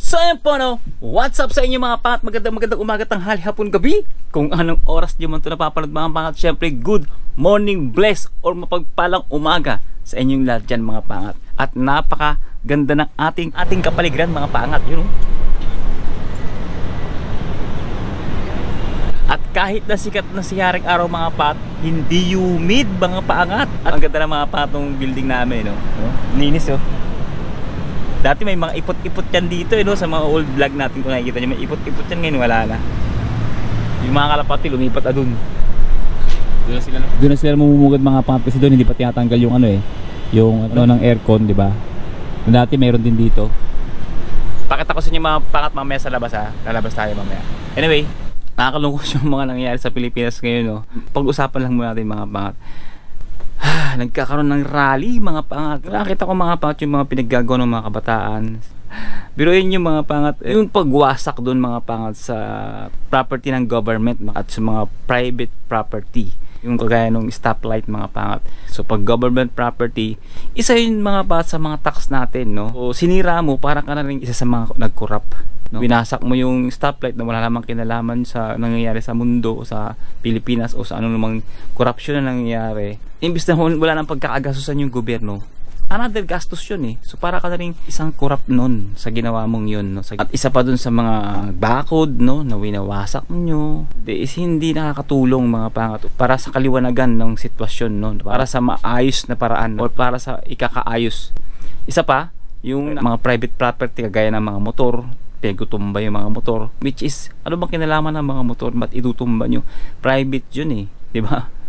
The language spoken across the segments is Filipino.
So ayan po, no? What's up sa inyo mga pangat? Magandang umaga, tanghali, hapon, gabi. Kung anong oras nyo man ito napapanood mga pangat, syempre good morning, bless, or mapagpalang umaga sa inyong lahat dyan mga pangat. At napaka ganda ng ating kapaligiran mga pangat, yun. At kahit na sikat na si Haring Araw mga pat, hindi humid mga pangat. At ang ganda ng mga patong building namin, no? Linis, oh. Dati may mga ipot-ipot yan dito, no? Sa mga old vlog natin kung nakikita nyo, may ipot-ipot yan, ngayon wala na. Yung mga kalapati lumipat na dun. Doon na sila mamumugad mga pangat kasi doon hindi pa tinatanggal yung ano yung ano ng aircon, di ba? Dati mayroon din dito. Pakita ko sa inyo mga pangat mamaya sa labas, ha. Lalabas tayo mamaya. Anyway, nakakalungkot yung mga nangyayari sa Pilipinas ngayon, no? Pag-usapan lang muna natin mga pangat. Nagkakaroon ng rally mga pangat. Nakita ko mga pangat yung mga pinaggagawa ng mga kabataan. Biruin yung mga pangat, yung pagwasak doon mga pangat sa property ng government at sa mga private property. Yung kagaya ng stoplight mga pangat. So pag government property, isa yun mga pangat sa mga tax natin, no? O sinira mo, parang ka na rin isa sa mga nag-corrupt, no? Binasak mo yung stoplight na wala namang kinalaman sa nangyayari sa mundo o sa Pilipinas o sa anong namang corruption na nangyayari. Imbis na wala nang pagkakagasusan yung gobyerno, another gastos yun, so para ka na rin isang corrupt nun sa ginawa mong yun, no? At isa pa dun sa mga bakod, no, na winawasak nyo, is hindi nakakatulong mga pangat para sa kaliwanagan ng sitwasyon, no? Para sa maayos na paraan o para sa ikakaayos. Isa pa yung mga private property kagaya ng mga motor, pinagutumba yung mga motor, which is ano bang kinalaman ng mga motor, ba't itutumba nyo? Private yun, di ba?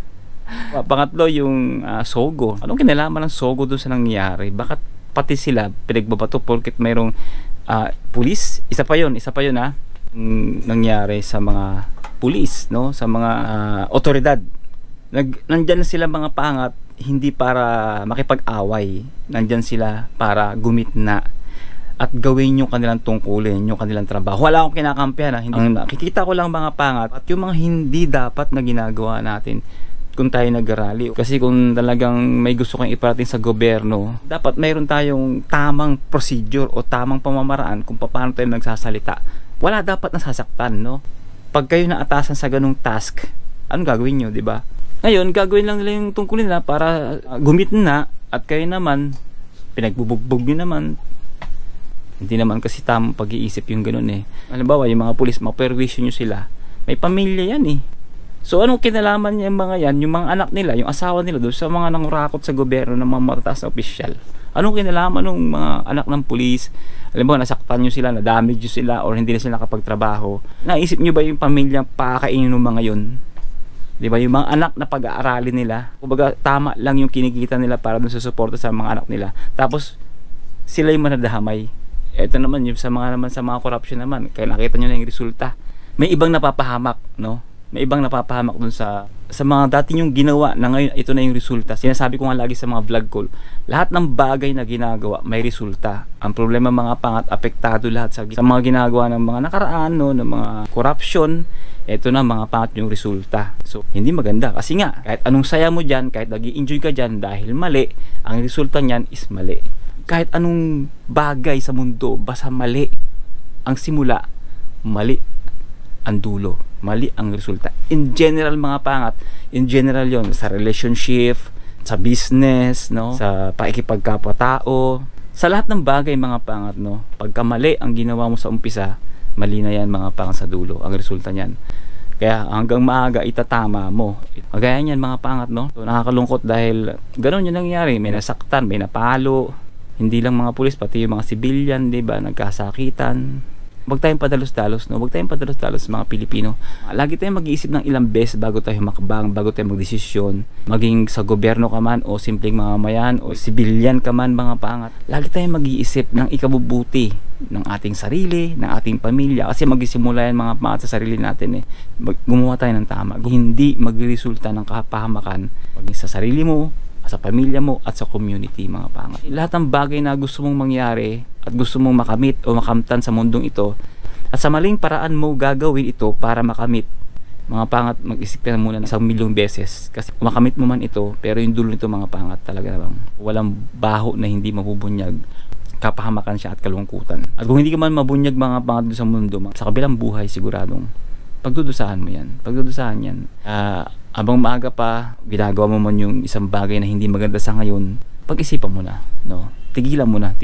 Pangatlo yung Sogo. Anong kinalaman ng Sogo doon sa nangyayari? Bakit pati sila pinagbabato porket mayroong pulis? Isa pa yun nangyari sa mga pulis, no? Sa mga otoridad. Nandyan sila mga pangat hindi para makipag-away, nandyan sila para gumitna at gawin yung kanilang tungkulin, yung kanilang trabaho. Wala akong kinakampihan, Ang nakikita ko lang mga pangat at yung mga hindi dapat na ginagawa natin kung tayo nag-rally. Kasi kung talagang may gusto kang iparating sa gobyerno, dapat mayroon tayong tamang procedure o tamang pamamaraan kung paano tayo nagsasalita. Wala dapat nasasaktan, no? Pag kayo naatasan sa ganung task, anong gagawin nyo, di ba? Ngayon, gagawin lang nila yung tungkulin nila para gumitna at kayo naman, pinagbubugbog nyo naman. Hindi naman kasi tamang pag-iisip yung ganun, Halimbawa, yung mga pulis, maperwisyo nyo sila. May pamilya yan, So anong kinalaman niya yung mga yan, yung mga anak nila, yung asawa nila doon sa mga nangurakot sa gobyerno ng mga matataas na opisyal? Anong kinalaman ng mga anak ng pulis? Alam mo, nasaktan nyo sila, na-damage nyo sila, or hindi na sila nakapagtrabaho? Naisip nyo ba yung pamilyang pakakainin ng mga yun? Di ba? Yung mga anak na pag-aaralin nila, kumbaga tama lang yung kinikita nila para doon sa suporta sa mga anak nila. Tapos sila yung manadahamay. Ito naman yung sa mga corruption naman, kaya nakita nyo na yung resulta. May ibang napapahamak, no? May ibang napapahamak dun sa mga dati yung ginawa na ngayon ito na yung resulta. Sinasabi ko nga lagi sa mga vlog ko, lahat ng bagay na ginagawa may resulta. Ang problema mga pangat, apektado lahat sa mga ginagawa ng mga nakaraan, no, ng mga corruption. Ito na mga pangat yung resulta. So hindi maganda kasi nga kahit anong saya mo dyan, kahit nag-i-enjoy ka dyan dahil mali, ang resulta nyan is mali. Kahit anong bagay sa mundo, basta mali ang simula, mali ang dulo, mali ang resulta. In general mga pangat, in general yon, sa relationship, sa business, no, sa pakikipagkapwa-tao, sa lahat ng bagay mga pangat, no, pagka mali ang ginawa mo sa umpisa, mali na yan mga pangat sa dulo, ang resulta niyan. Kaya hanggang maaga itatama mo. Kagaya niyan mga pangat, no. So, nakakalungkot dahil ganoon yung nangyari, may nasaktan, may napalo, hindi lang mga pulis, pati yung mga civilian, di ba, nagkasakitan. Huwag tayong padalos-dalos, no? Huwag tayong padalos-dalos mga Pilipino. Lagi tayong mag-iisip ng ilang beses bago tayo makbang, bago tayo magdesisyon. Maging sa gobyerno ka man o simpleng mamamayan o sibilyan ka man mga pangat. Lagi tayong mag-iisip ng ikabubuti ng ating sarili, ng ating pamilya. Kasi magsisimula yan mga pangat sa sarili natin, gumawa tayo ng tama. Hindi magresulta ng kapahamakan maging sa sarili mo, sa pamilya mo at sa community mga pangat. Lahat ng bagay na gusto mong mangyari at gusto mong makamit o makamtan sa mundong ito at sa maling paraan mo gagawin ito para makamit, mga pangat, mag-isip ka na muna ng 1,000,000 beses kasi makamit mo man ito pero yung dulo nito mga pangat talaga namang walang baho na hindi mabubunyag. kapahamakan siya at kalungkutan. At kung hindi ka man mabunyag mga pangat sa mundo, sa kabilang buhay siguradong pagdudusahan mo yan. Pagdudusahan yan. Abang maaga pa, ginagawa mo man yung isang bagay na hindi maganda sa ngayon, pag-isipan mo na, no? Tigilan mo na.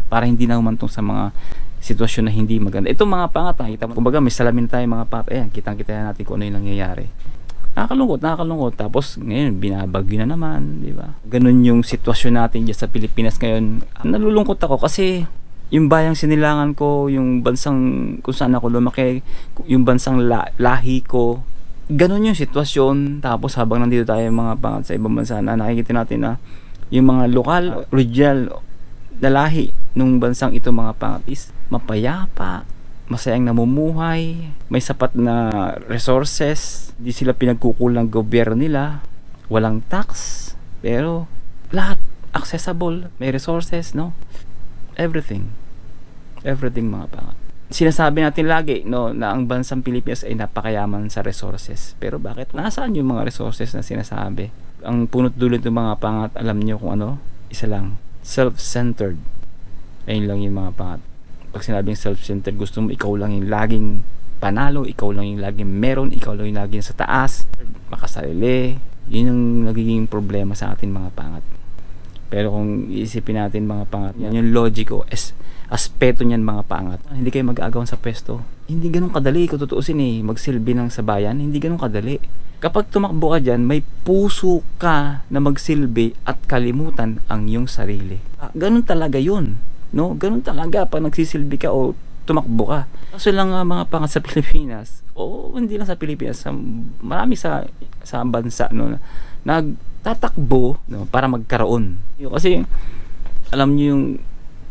Para hindi na humantong sa mga sitwasyon na hindi maganda. Itong mga pangat, nakikita mo. Kumbaga, may salamin tayo mga pangat. Ayan, kitang-kita natin kung ano yung nangyayari. Nakakalungkot. Tapos ngayon binabagyo na naman, di ba? Ganun yung sitwasyon natin diyan sa Pilipinas ngayon. Nalulungkot ako kasi yung bayang sinilangan ko, yung bansang kung saan ako lumaki, yung bansang lahi ko, ganun yung sitwasyon. Tapos habang nandito tayo mga pangat sa ibang bansa, na nakikita natin na yung mga lokal, original na lahi nung bansang ito mga pangat is mapayapa, masayang namumuhay, may sapat na resources, di sila pinagkukulang gobyerno nila, walang tax, pero lahat accessible, may resources, no? Everything mga pangat. Sinasabi natin lagi, no, na ang bansang Pilipinas ay napakayaman sa resources, pero bakit? Nasaan yung mga resources na sinasabi? Ang punot dulo ng mga pangat, alam nyo kung ano? Isa lang, self-centered. Ayun lang yung mga pangat. Pag sinabing self-centered, gusto mo ikaw lang yung laging panalo, ikaw lang yung laging meron, ikaw lang yung laging sa taas, makasarili. Yun ang nagiging problema sa atin mga pangat. Pero kung iisipin natin mga pangat, yan yung logiko, aspeto niyan mga pangat. Hindi kayo mag-aagawan sa pwesto. Hindi ganun kadali, kung tutuusin magsilbi ng sabayan, hindi ganun kadali. Kapag tumakbo ka dyan, may puso ka na magsilbi at kalimutan ang iyong sarili. Ganun talaga yun. No, ganun talaga pag nagsisilbi ka o tumakbo ka. Kaso lang mga pangat sa Pilipinas, o hindi lang sa Pilipinas, marami sa bansa, no, nagtatakbo, no, para magkaroon. Kasi alam niyo yung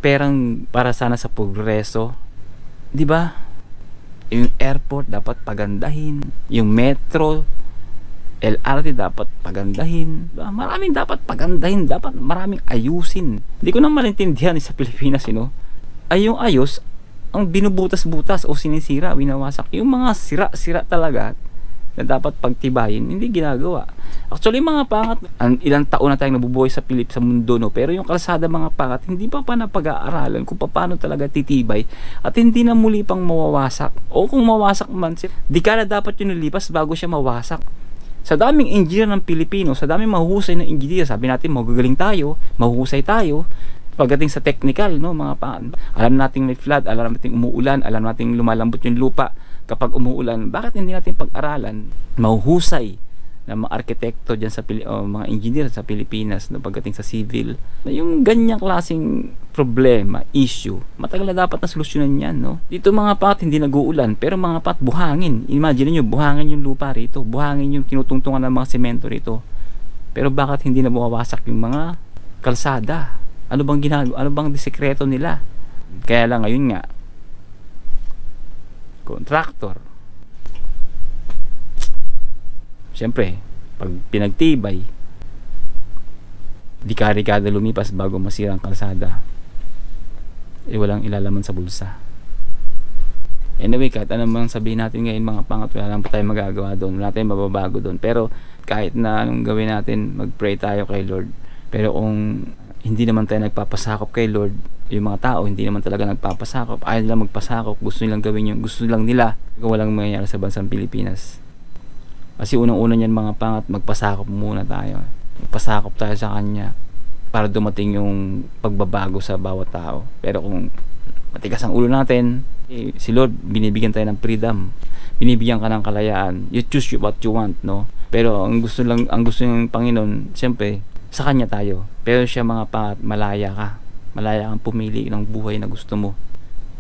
perang para sana sa progreso, di ba? Yung airport dapat pagandahin, yung metro, LRT dapat pagandahin, maraming dapat pagandahin, dapat maraming ayusin. Hindi ko na malintindihan sa Pilipinas, ay yung ayos ang binubutas-butas o sinisira, winawasak. Yung mga sira-sira talaga na dapat pagtibayin, hindi ginagawa. Actually mga pangat, ilang taon na tayong nabubuhay sa mundo, no? Pero yung kalsada mga pangat, hindi pa napag-aaralan kung paano talaga titibay at hindi na muli pang mawawasak. O kung mawasak man, di ka na dapat yung nilipas bago siya mawasak. Sa daming engineer ng Pilipino, sa daming mahuhusay na engineer, sabi natin magagaling tayo, mahuhusay tayo. Pagdating sa technical, no, mga pangat, alam nating may flood, alam nating umuulan, alam nating lumalambot yung lupa kapag umuulan. Bakit hindi natin pag-aralan mahuhusay na mga arkitekto dyan sa mga engineer sa Pilipinas, no, pagdating sa civil, yung ganyang klaseng problema, issue, matagal na dapat na solusyonan yan, no? Dito mga pat hindi nag-uulan, pero mga pat buhangin. Imagine niyo, buhangin yung lupa rito, buhangin yung tinutungtungan ng mga semento rito. Pero bakit hindi na bumawasak yung mga kalsada? Ano bang ginagawa? Ano bang disekreto nila? Kaya lang ngayon nga, contractor, siyempre, pag pinagtibay, di karikada lumipas bago masira ang kalsada, walang ilalaman sa bulsa. Anyway, kahit anong sabihin natin ngayon mga pangat, wala lang po tayo magagawa doon, wala tayong mababago doon. Pero kahit na anong gawin natin, mag-pray tayo kay Lord. Pero kung hindi naman tayo nagpapasakop kay Lord, yung mga tao hindi naman talaga nagpapasakop, ayaw nila magpasakop, gusto nilang gawin yung gusto lang nila, kung walang mangyayari sa bansang Pilipinas. Kasi unang-una niyan mga pangat, magpasakop muna tayo. Magpasakop tayo sa Kanya para dumating yung pagbabago sa bawat tao. Pero kung matigas ang ulo natin, si Lord binibigyan tayo ng freedom, binibigyan ka ng kalayaan, you choose what you want, no? Pero ang gusto ng Panginoon, siyempre sa Kanya tayo. Pero siya mga pangat, malaya kang pumili ng buhay na gusto mo.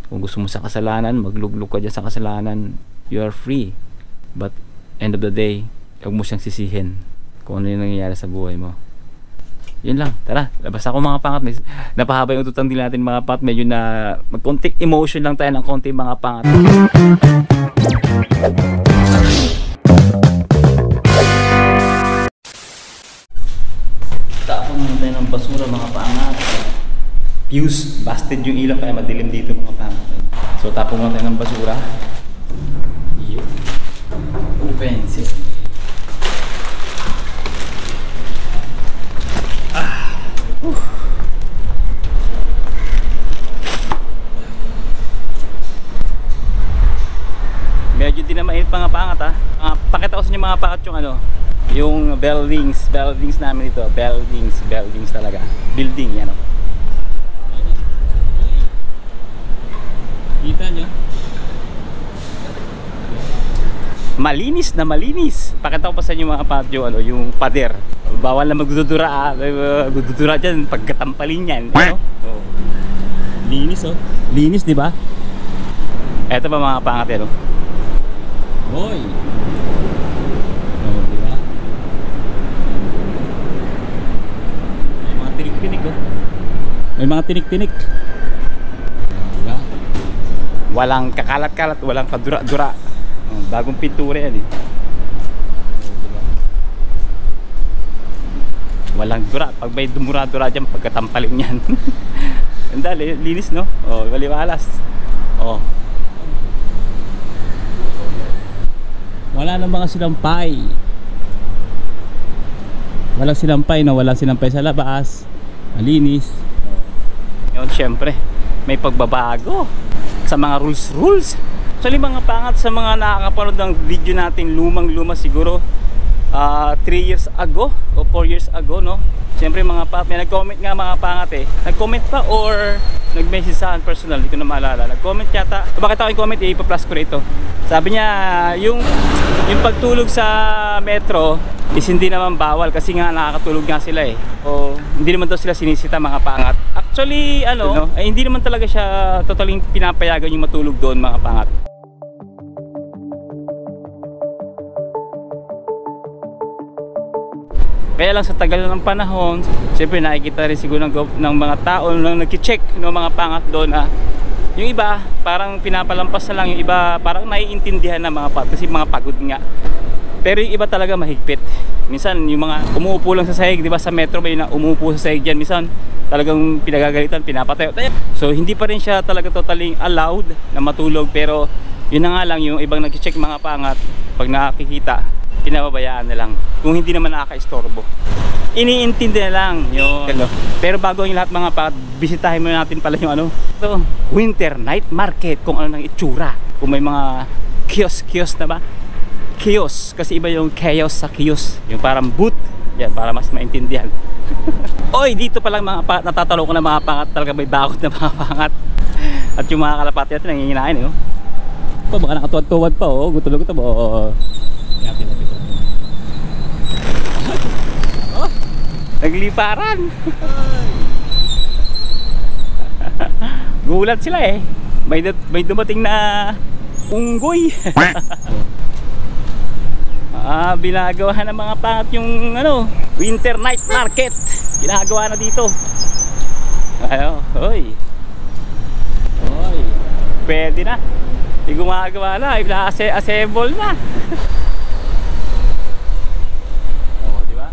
Kung gusto mo sa kasalanan, magluglog ka dyan sa kasalanan, you are free. But end of the day, huwag mo siyang sisihin kung ano yung nangyayari sa buhay mo. Yun lang, tara, labas ako mga pangat. Napahaba yung tutang din natin mga pangat. Medyo na magkonting emotion lang tayo ng konti mga pangat. Tapon naman tayo ng basura mga pangat. Fuse, busted yung ilaw kaya madilim dito mga pangat. So tapon naman tayo ng basura. Open, sis. mga pangat ha. Pakita ko sa inyo mga pangat yung ano, yung buildings namin dito. Buildings talaga. Building yan o. Kita nyo? Malinis na malinis. Pakita ko pa sa inyo mga pangat yung, ano, yung pader. Bawal na magdudura magdudura dyan pagkatampalin yan, ano? Oh. Linis oh. Linis, di ba? Eto pa mga pangat yan, oh. Hoy. Oh, di ba? May mga tinik-tinik oh. May mga tinik-tinik. Di ba? Walang kakalat-kalat, walang kadura-dura. Oh, bagong pintura yan eh. Walang dura. Pag may dumura-dura dyan, pagkatampalin yan. Ang dali, linis no? Oh, waliwalas. Oh. Wala na mga sinampay. Walang sinampay no? Walang sinampay sa labas. Malinis. Yun, syempre, may pagbabago sa mga rules. Actually mga pangat, sa mga nakakapanood ng video natin, lumang-luma siguro 3 years ago o 4 years ago, no? Siyempre mga pangat, may nag-comment nga mga pangat eh. Nag-comment pa or nag-message sa akin personal, hindi ko na maalala. Nag-comment yata. Bakit ako i-comment? Ipa-plus ko rito. Sabi niya, yung pagtulog sa metro is hindi naman bawal kasi nga nakakatulog nga sila eh. O hindi naman daw sila sinisita mga pangat. Actually, ano, no? Ay, hindi naman talaga siya totaling pinapayagan yung matulog doon mga pangat. Kaya lang sa tagal ng panahon, siyempre nakikita rin siguro ng mga tao nang nag-check ng mga pangat doon yung iba parang pinapalampas na lang, yung iba parang naiintindihan na mga pangat kasi mga pagod nga. Pero yung iba talaga mahigpit. Minsan yung mga umuupo lang sa sahig, di ba sa metro ba yun na umuupo sa sahig dyan, minsan talagang pinagagalitan, pinapatayo. So hindi pa rin siya talaga totaling allowed na matulog, pero yun na nga lang, yung ibang nag-check mga pangat, pag nakikita pinababayaan na lang kung hindi naman nakaka-istorbo, iniintindi na lang yun. Pero bago yung lahat mga pangat, bisitahin mo natin pala yung ano, ito, winter night market, kung ano ng itsura, kung may mga kiosk na ba, kiosk, kasi iba yung chaos sa kiosk, yung parang booth yan, para mas maintindihan. Oy, dito pa lang mga pangat, natatalo ko na mga pangat, talaga may bakod na mga pangat. At yung mga kalapati natin nanginginain eh, oh. Ito baka nakatuwad-tuwad pa, oh, gutulog ito ba, oh. Oh, nagliparan. Gulat sila eh. May dumating na unggoy. Binagawa ng mga pangat yung ano, winter night market. Ginagawa na dito. Ano, hoy. Hoy. Pwede na. Gumagawa na, assemble na. Oh, di ba?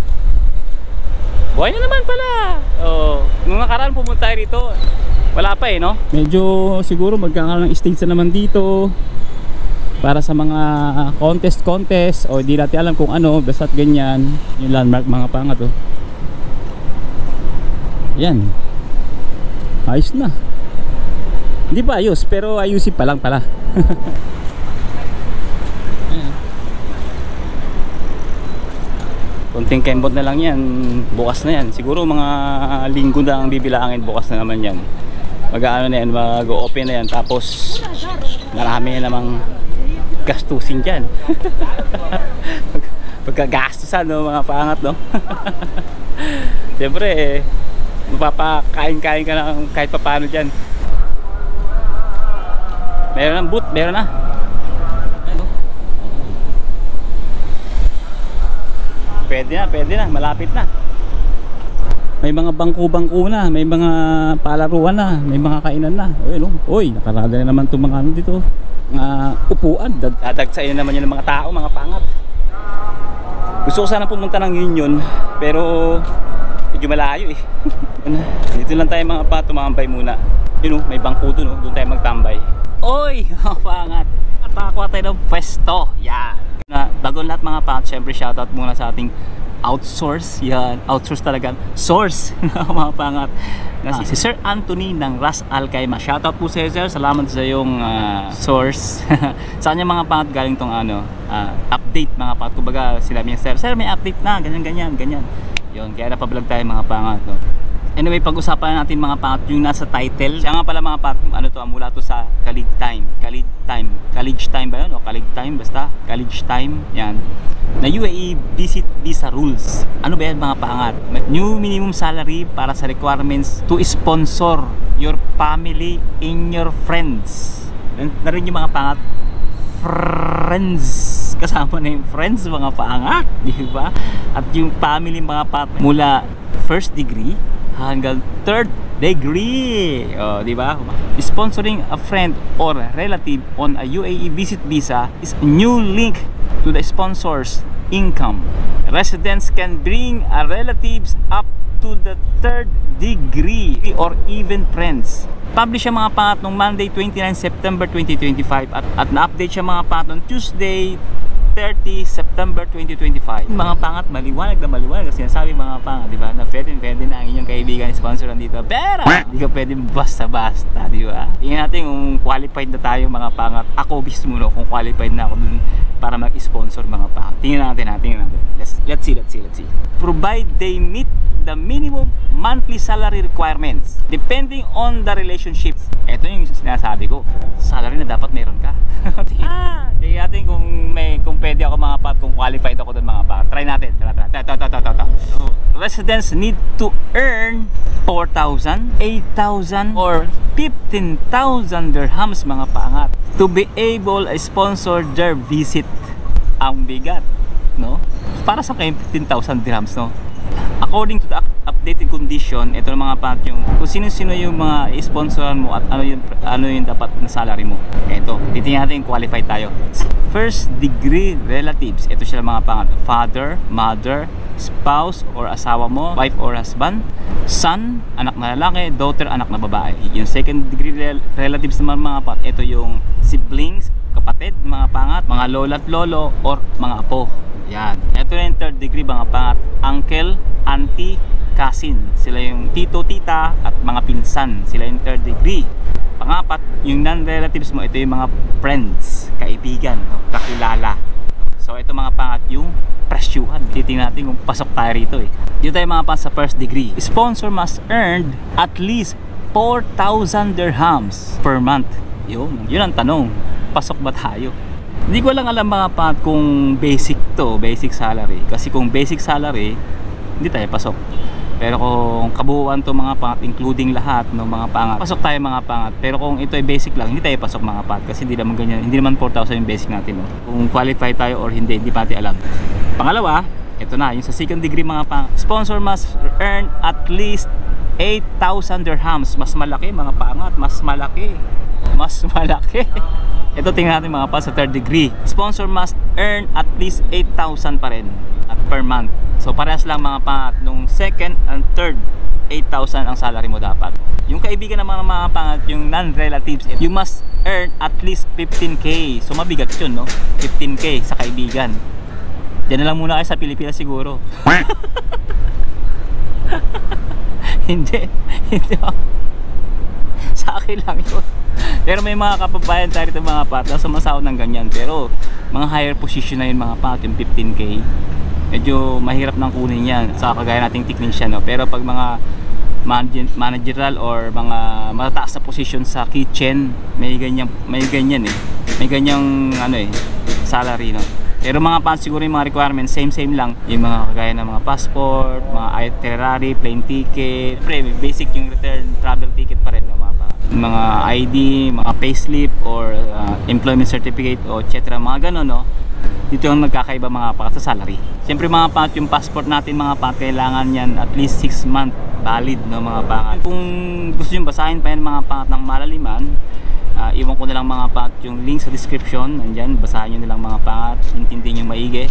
Buhay na naman pala. Oh, nung nakaraan pumunta tayo rito, wala pa eh, no? Medyo siguro magkakaroon ng stage na naman dito para sa mga contest o di natin alam kung ano, basta't ganyan. Yung landmark mga pangat oh. Yan. Ayos na. Hindi pa ayos, pero ayusin pa lang pala. Konting kembot na lang yan, bukas na yan. Siguro mga linggo na ang bibilangin, bukas na naman yan. Mag-ano na yan, mag-open na yan. Tapos marami na namang gastusin dyan. Pagkagastusan, no, mga pangat, no? Siyempre mapapakain-kain ka na kahit paano dyan. Meron ng boot, meron na. Pwede na, malapit na. May mga bangko-bangko na, may mga palaruan na, may mga kainan na. Oy, nakarada na naman itong mga ano dito. Mga upuan, dadagsayin na naman yun ng mga tao, mga pangat. Gusto ko sana pumunta ng Union, pero medyo malayo eh. Dito lang tayo mga pa, tumambay muna. Yun may bangko doon, doon tayo magtambay. Oy, mga pangat, nakakuha tayo ng pwesto. Yan. Bago lahat mga pangat, syempre shoutout muna sa ating outsource, yan, outsource talaga, source mga pangat na si Sir Anthony ng Ras Al Khaimah. Shoutout po sa Sir, salamat sa yung source. Sa kanya mga pangat galing tong update mga pangat. Kumbaga sila niya, Sir may update na, ganyan. Yun, kaya napablog tayo mga pangat, no? Anyway, pag-usapan natin mga pangat yung nasa title. Siya nga pala mga pangat, ano to, mula to sa College Time ba yun? O College Time, basta College Time, yan, na UAE Visit Visa Rules. Ano ba yan mga pangat? New minimum salary para sa requirements to sponsor your family and your friends. Na rin yung mga pangat, friends, kasama na yung friends mga pangat, di ba? At yung family mga pangat mula first degree hanggang third degree, di ba? Sponsoring a friend or relative on a UAE visit visa is a new link to the sponsor's income. Residents can bring a relatives up to the third degree or even friends. Publish siya mga pangat nung Monday 29 September 2025 at na-update siya mga pangat nung Tuesday 30 September 2025. Mga pangat, maliwanag kasi sinasabi mga pangat, di ba, na pwede na ang inyong kaibigan sponsor dito, pero di ka pwede basta-basta, di ba? Tingnan natin kung qualified na tayo mga pangat. Ako mismo, no, kung qualified na ako dun para mag-sponsor mga pangat. Tingnan natin. Let's see. Provide they meet the minimum monthly salary requirements depending on the relationship. Ito yung sinasabi ko, salary na dapat meron ka. Tingnan natin kung pwede ako mga pat, kung qualified ako doon mga pat. Try natin. So, residents need to earn 4,000, 8,000 or 15,000 dirhams mga pangat to be able to sponsor their visit. Ang bigat, no? Para sa kayo 15,000 dirhams, no? According to the updated condition, ito mga pat yung kung sino-sino yung mga i-sponsoran mo at ano yung dapat na salary mo. Ito, titingnan natin qualified tayo. First degree relatives, ito sila mga pangat: father, mother, spouse or asawa mo, wife or husband, son, anak na lalaki, daughter, anak na babae. Yung second degree relatives naman mga pat, ito yung siblings, kapatid, mga pangat, mga lola at lolo or mga apo. Yan. Ito na yung third degree mga pangat: uncle, auntie, cousin. Sila yung tito, tita at mga pinsan. Sila yung third degree. Pangapat, yung non-relatives mo, ito yung mga friends, kaibigan, kakilala. So ito mga pangat yung presyuhan. Titingnan natin kung pasok tayo rito eh. Dito tayo mga pangat sa first degree. Sponsor must earn at least 4,000 dirhams per month. Yun ang tanong. Pasok ba tayo? Hindi ko lang alam mga pangat kung basic salary. Kasi kung basic salary, hindi tayo pasok. Pero kung kabuuan to mga pangat, including lahat ng mga pangat, pasok tayo mga pangat. Pero kung ito ay basic lang, hindi tayo pasok mga pangat. Kasi hindi naman ganyan, hindi naman 4,000 yung basic natin, no? Kung qualify tayo or hindi pa natin alam. Pangalawa, ito na, yung sa second degree mga pangat. Sponsor must earn at least 8,000 dirhams. Mas malaki mga pangat, mas malaki. Ito tingnan natin mga pa sa third degree. Sponsor must earn at least 8,000 pa rin at per month. So parehas lang mga pangat nung second and third, 8,000 ang salary mo dapat. Yung kaibigan ng mga pangat, yung non-relatives, you must earn at least 15k. So mabigat yun, no? 15k sa kaibigan. Diyan na lang muna kayo sa Pilipinas siguro. Hindi. Sa akin lang yun. Pero may mga kapabayan tayo rito mga pat na sumasahod ng ganyan. Pero mga higher position na yun mga pat, yung 15k, medyo mahirap nang kunin yan sa kagaya nating technician, no? Pero pag mga managerial or mga matataas na position sa kitchen, may ganyan eh. May ganyang salary, no? Pero mga pat siguro yung mga requirements same lang. Yung mga kagaya ng mga passport, mga itinerary, plane ticket, basic yung return travel ticket pa rin, no? Mga ID, mga payslip or employment certificate o etc. mga gano'n, no? Dito yung nagkakaiba mga pangat sa salary. Siyempre mga pangat, yung passport natin mga pangat, kailangan yan at least 6 month valid, no mga pangat. Kung gusto nyo basahin pa yan mga pangat ng malaliman, iwan ko na lang mga pangat yung link sa description. Nandyan, basahin nyo na lang mga pangat, intindihin nyo maigi.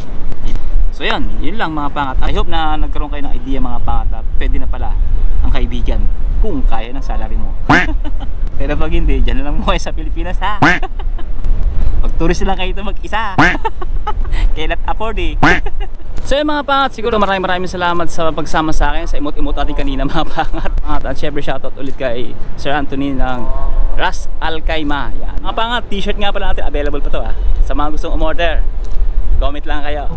So yun lang mga pangat. I hope na nagkaroon kayo ng idea mga pangat na pwede na pala ang kaibigan kung kaya ng salary mo. Pero pag hindi, dyan na lang mo kayo sa Pilipinas, ha? Pag Tourist lang kayo ito mag-isa. Cannot afford eh. So yung mga pangat, siguro maraming salamat sa pagsama sa akin sa imot-imot natin kanina mga pangat. At syempre shoutout ulit kay Sir Anthony ng Ras Al Khaimah. Yan. Mga pangat, t-shirt nga pala natin, available pa to ah. Sa mga gustong umorder, comment lang kayo.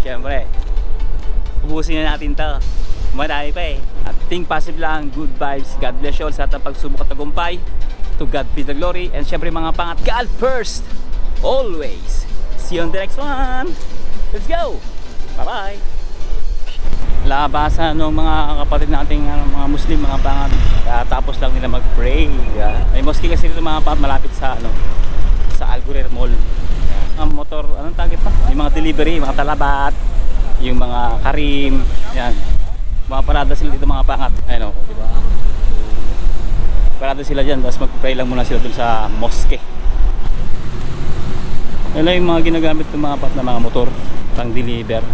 Siyempre, ubusin na natin to. Marami pa eh. At think positive lang, good vibes. God bless you all sa ating pagsubok at tagumpay. To God be the glory. And siyempre mga pangat, God first, always. See you on the next one. Let's go. Bye bye. Labasan ng mga kapatid nating mga Muslim, mga pangat. Tapos lang nila mag-pray. May mosque kasi dito mga pangat malapit sa sa Alguer Mall. Motor, anong target pa? Yung mga delivery, mga talabat, yung mga karim, yan. Mga parada sila dito mga pangat. Ayun o, diba? Parada sila dyan, tapos mag-pray lang muna sila dun sa mosque. Yan lang yung mga ginagamit ng mga motor, pang deliver.